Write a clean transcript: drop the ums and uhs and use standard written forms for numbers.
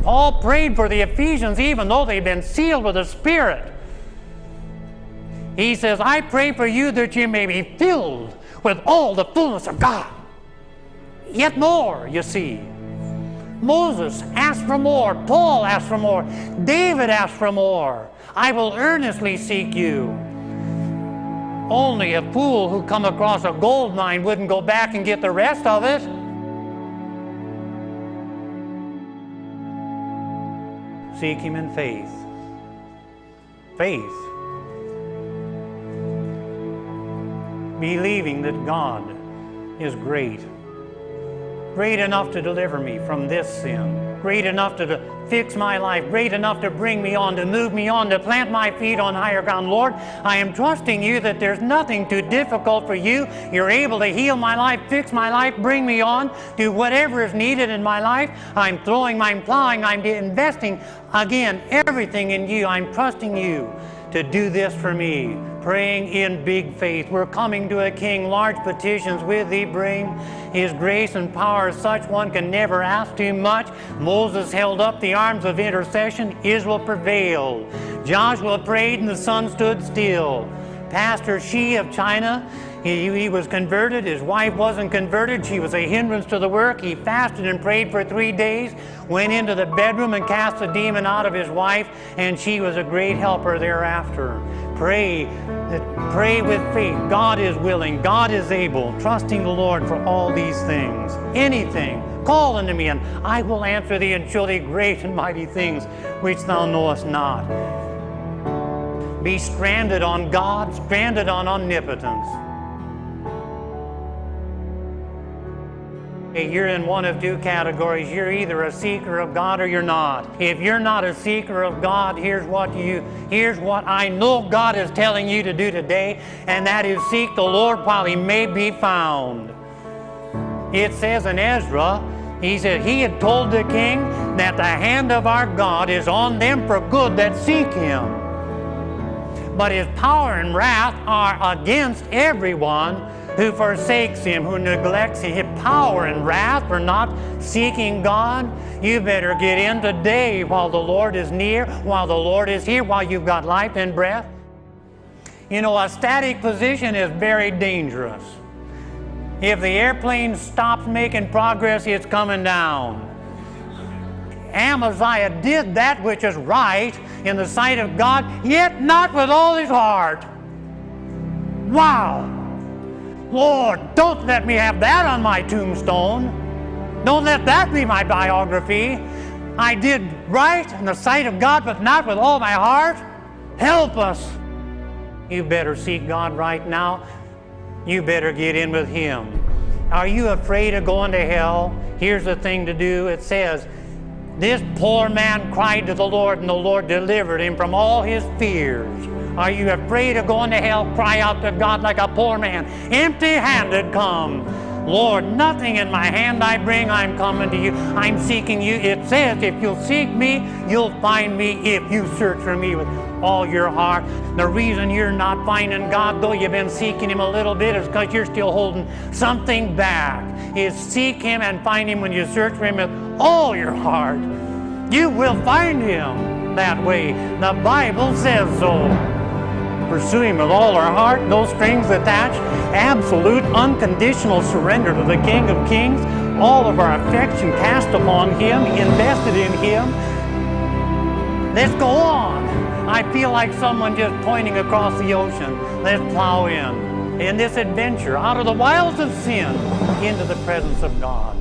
Paul prayed for the Ephesians even though they'd been sealed with the Spirit. He says, I pray for you that you may be filled with all the fullness of God. Yet more, you see. Moses asked for more. Paul asked for more. David asked for more. I will earnestly seek you. Only a fool who come across a gold mine wouldn't go back and get the rest of it. Seek him in faith. Faith. Believing that God is great. Great enough to deliver me from this sin. Great enough to fix my life. Great enough to bring me on, to move me on, to plant my feet on higher ground. Lord, I am trusting you that there's nothing too difficult for you. You're able to heal my life, fix my life, bring me on, do whatever is needed in my life. I'm plowing, I'm investing, again, everything in you. I'm trusting you to do this for me. Praying in big faith. We're coming to a king. Large petitions with thee bring. His grace and power is such one can never ask too much. Moses held up the arms of intercession. Israel prevailed. Joshua prayed and the sun stood still. Pastor Shi of China, he was converted. His wife wasn't converted. She was a hindrance to the work. He fasted and prayed for 3 days, went into the bedroom and cast the demon out of his wife, and she was a great helper thereafter. Pray with faith. God is willing. God is able. Trusting the Lord for all these things. Anything. Call unto me, and I will answer thee and show thee great and mighty things which thou knowest not. Be stranded on God, stranded on omnipotence. You're in one of two categories. You're either a seeker of God or you're not. If you're not a seeker of God, here's what I know God is telling you to do today, and that is seek the Lord while he may be found. It says in Ezra, he said he had told the king that the hand of our God is on them for good that seek him. But his power and wrath are against everyone who forsakes him, who neglects him. His power and wrath for not seeking God. You better get in today while the Lord is near, while the Lord is here, while you've got life and breath. You know, a static position is very dangerous. If the airplane stops making progress, it's coming down. Amaziah did that which is right in the sight of God, yet not with all his heart. Wow! Lord, don't let me have that on my tombstone. Don't let that be my biography. I did right in the sight of God, but not with all my heart. Help us. You better seek God right now. You better get in with him. Are you afraid of going to hell? Here's the thing to do. It says, this poor man cried to the Lord, and the Lord delivered him from all his fears. Are you afraid of going to hell? Cry out to God like a poor man. Empty-handed come. Lord, nothing in my hand I bring. I'm coming to you. I'm seeking you. It says, if you'll seek me, you'll find me if you search for me with all your heart. The reason you're not finding God, though you've been seeking him a little bit, is because you're still holding something back. Is seek him and find him when you search for him with all your heart. You will find him that way. The Bible says so. Pursue him with all our heart, no strings attached, absolute, unconditional surrender to the King of Kings, all of our affection cast upon him, invested in him. Let's go on. I feel like someone just pointing across the ocean. Let's plow in this adventure, out of the wilds of sin, into the presence of God.